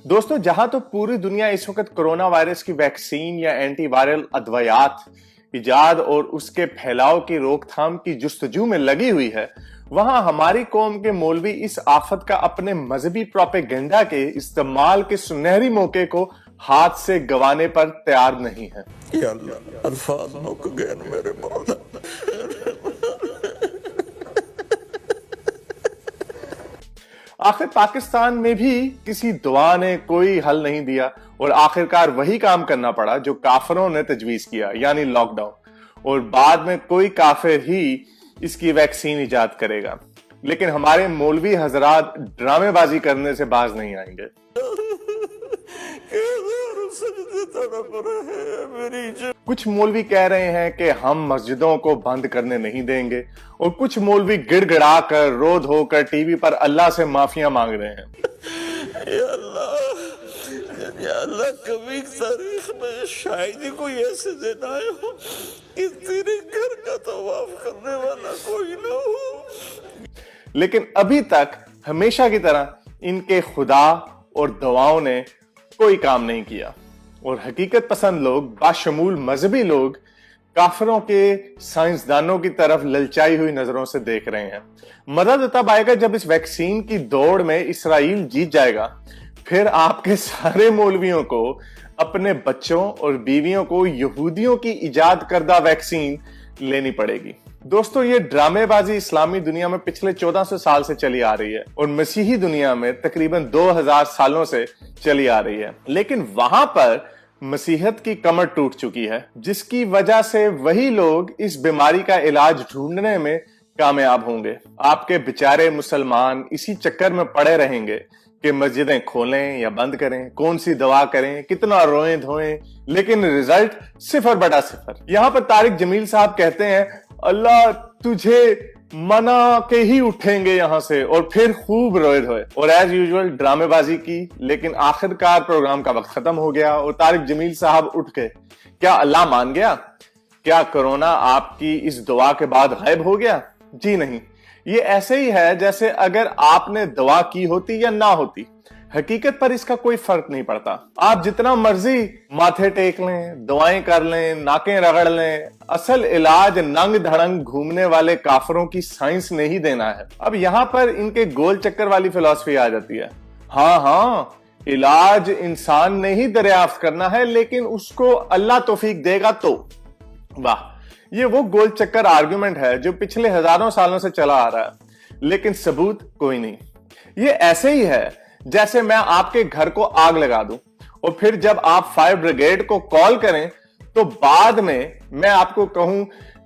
दोस्तों, जहां तो पूरी दुनिया इस वक्त कोरोना वायरस की वैक्सीन या एंटी वायरल अद्वयात इजाद और उसके फैलाव की रोकथाम की जुस्तजू में लगी हुई है, वहां हमारी कौम के मौलवी इस आफत का अपने मजहबी प्रोपेगेंडा के इस्तेमाल के सुनहरी मौके को हाथ से गंवाने पर तैयार नहीं है। या अल्लाह, अल्फाज मुक गए मेरे मौला। आखिर पाकिस्तान में भी किसी दुआ ने कोई हल नहीं दिया और आखिरकार वही काम करना पड़ा जो काफिरों ने तजवीज किया, यानी लॉकडाउन। और बाद में कोई काफिर ही इसकी वैक्सीन इजाद करेगा, लेकिन हमारे मौलवी हजरात ड्रामेबाजी करने से बाज नहीं आएंगे। कुछ मौलवी कह रहे हैं कि हम मस्जिदों को बंद करने नहीं देंगे, और कुछ मौलवी गिड़गिड़ा कर रो धो कर टीवी पर अल्लाह से माफिया मांग रहे हैं। या अल्लाह, कभी तारीख में शायद ही कोई ऐसे दिन आए हो कि तेरे घर का तवाफ करने वाला कोई ना हो। लेकिन अभी तक हमेशा की तरह इनके खुदा और दवाओं ने कोई काम नहीं किया, और हकीकत पसंद लोग बाशमूल मजहबी लोग काफिरों के साइंसदानों की तरफ ललचाई हुई नजरों से देख रहे हैं। मदद तब आएगा जब इस वैक्सीन की दौड़ में इसराइल जीत जाएगा, फिर आपके सारे मौलवियों को अपने बच्चों और बीवियों को यहूदियों की इजाद करदा वैक्सीन लेनी पड़ेगी। दोस्तों, ये ड्रामेबाजी इस्लामी दुनिया में पिछले 1400 साल से चली आ रही है और मसीही दुनिया में तकरीबन 2000 सालों से चली आ रही है, लेकिन वहां पर मसीहत की कमर टूट चुकी है, जिसकी वजह से वही लोग इस बीमारी का इलाज ढूंढने में कामयाब होंगे। आपके बेचारे मुसलमान इसी चक्कर में पड़े रहेंगे कि मस्जिदें खोलें या बंद करें, कौन सी दवा करें, कितना रोएं धोएं, लेकिन रिजल्ट 0/0। यहाँ पर तारिक जमील साहब कहते हैं, अल्लाह तुझे मना के ही उठेंगे यहां से, और फिर खूब रोए धोए और एज यूजुअल ड्रामेबाजी की। लेकिन आखिरकार प्रोग्राम का वक्त खत्म हो गया और तारिक जमील साहब उठ गए। क्या अल्लाह मान गया? क्या कोरोना आपकी इस दुआ के बाद गायब हो गया? जी नहीं, ये ऐसे ही है जैसे अगर आपने दुआ की होती या ना होती। हकीकत पर इसका कोई फर्क नहीं पड़ता। आप जितना मर्जी माथे टेक लें, दुआएं कर लें, नाकें रगड़ लें, असल इलाज नंग धड़ंग घूमने वाले काफिरों की साइंस ने ही देना है। अब यहाँ पर इनके गोल चक्कर वाली फिलॉसफी आ जाती है। हाँ, इलाज इंसान ने ही दरियाफ्त करना है, लेकिन उसको अल्लाह तौफीक देगा तो। वाह, ये वो गोल चक्कर आर्गुमेंट है जो पिछले हजारों सालों से चला आ रहा है, लेकिन सबूत कोई नहीं। ये ऐसे ही है जैसे मैं आपके घर को आग लगा दूं और फिर जब आप फायर ब्रिगेड को कॉल करें तो बाद में मैं आपको कहूं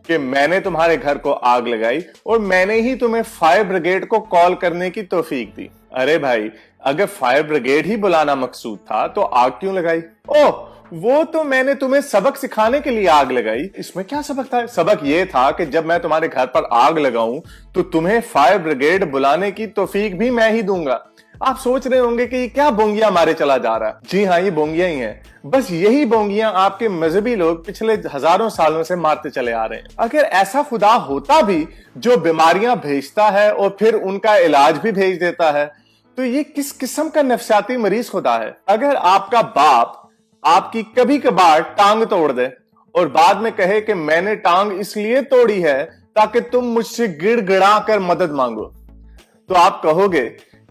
कि मैंने तुम्हारे घर को आग लगाई और मैंने ही तुम्हें फायर ब्रिगेड को कॉल करने की तौफीक दी। अरे भाई, अगर फायर ब्रिगेड ही बुलाना मकसूद था तो आग क्यों लगाई? ओह, वो तो मैंने तुम्हें सबक सिखाने के लिए आग लगाई। इसमें क्या सबक था? सबक ये था कि जब मैं तुम्हारे घर पर आग लगाऊं तो तुम्हें फायर ब्रिगेड बुलाने की तौफीक भी मैं ही दूंगा। आप सोच रहे होंगे कि ये क्या बोंगियां मारे चला जा रहा है। जी हाँ, ये बोंगियां ही हैं। बस यही बोंगियां आपके मजहबी लोग पिछले हजारों सालों से मारते चले आ रहे हैं। अगर ऐसा खुदा होता भी जो बीमारियां भेजता है और फिर उनका इलाज भी भेज देता है, तो ये किस किस्म का नफसियाती मरीज खुदा है? अगर आपका बाप आपकी कभी कभार टांग तोड़ दे और बाद में कहे कि मैंने टांग इसलिए तोड़ी है ताकि तुम मुझसे गिड़गिड़ा कर मदद मांगो, तो आप कहोगे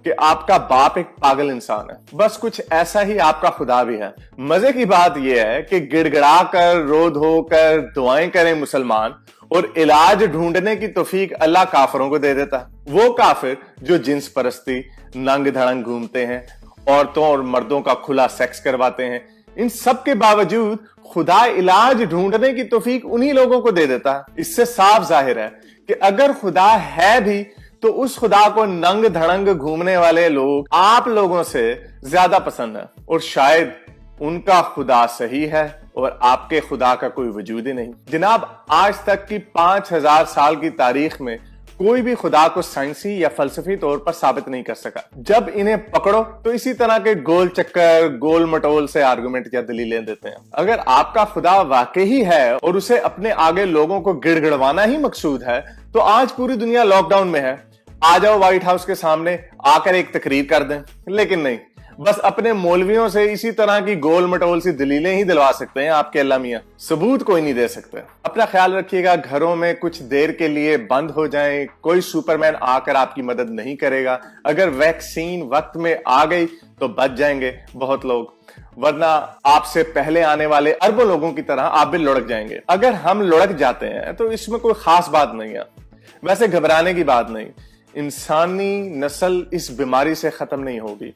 कि आपका बाप एक पागल इंसान है। बस कुछ ऐसा ही आपका खुदा भी है। मजे की बात यह है कि गिड़गिड़ा कर रो धो कर दुआएं करें मुसलमान, और इलाज ढूंढने की तौफीक अल्लाह काफिरों को दे देता है। वो काफिर जो जिन्स परस्ती, नंग धड़ंग घूमते हैं, औरतों और मर्दों का खुला सेक्स करवाते हैं, इन सब के बावजूद खुदा इलाज ढूंढने की तौफीक उन्हीं लोगों को दे देता है। इससे साफ जाहिर है कि अगर खुदा है भी तो उस खुदा को नंग धड़ंग घूमने वाले लोग आप लोगों से ज्यादा पसंद है, और शायद उनका खुदा सही है और आपके खुदा का कोई वजूद ही नहीं। जनाब, आज तक की 5000 साल की तारीख में कोई भी खुदा को साइंसी या फलसफी तौर पर साबित नहीं कर सका। जब इन्हें पकड़ो तो इसी तरह के गोल चक्कर, गोल मटोल से आर्गुमेंट या दलीलें देते हैं। अगर आपका खुदा वाकई ही है और उसे अपने आगे लोगों को गिड़गिड़वाना ही मकसूद है, तो आज पूरी दुनिया लॉकडाउन में है। आ जाओ व्हाइट हाउस के सामने, आकर एक तकरीर कर दें। लेकिन नहीं, بس اپنے مولویوں سے اسی طرح کی گول مٹول سی دلیلیں ہی دلوا سکتے ہیں آپ کے اللہ میاں، ثبوت کوئی نہیں دے سکتے۔ اپنا خیال رکھیے گا، گھروں میں کچھ دیر کے لیے بند ہو جائیں، کوئی سپرمین آ کر آپ کی مدد نہیں کرے گا۔ اگر ویکسین وقت میں آ گئی تو بچ جائیں گے بہت لوگ، ورنہ آپ سے پہلے آنے والے اربوں لوگوں کی طرح آپ بھی لڑک جائیں گے۔ اگر ہم لڑک جاتے ہیں تو اس میں کوئی خاص بات نہیں ہے، ویسے گھبرانے کی بات نہیں۔ انسانی نسل اس بیماری سے ختم نہیں ہوگی۔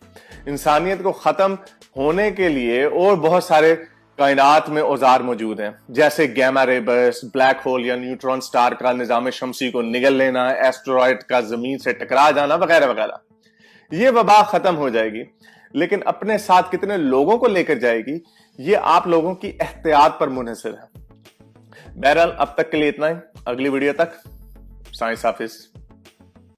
انسانیت کو ختم ہونے کے لیے اور بہت سارے کائنات میں اوزار موجود ہیں، جیسے گیما رے برسٹ، بلیک ہول یا نیوٹرون سٹار کا نظام شمسی کو نگل لینا، ایسٹرائڈ کا زمین سے ٹکرا جانا وغیرہ وغیرہ۔ یہ وبا ختم ہو جائے گی، لیکن اپنے ساتھ کتنے لوگوں کو لے کر جائے گی یہ آپ لوگوں کی احتیاط پر منحصر ہے۔ بہرحال اب تک کے لیے اتنا ہی، اگلی ویڈیو تک سائنس حافظ۔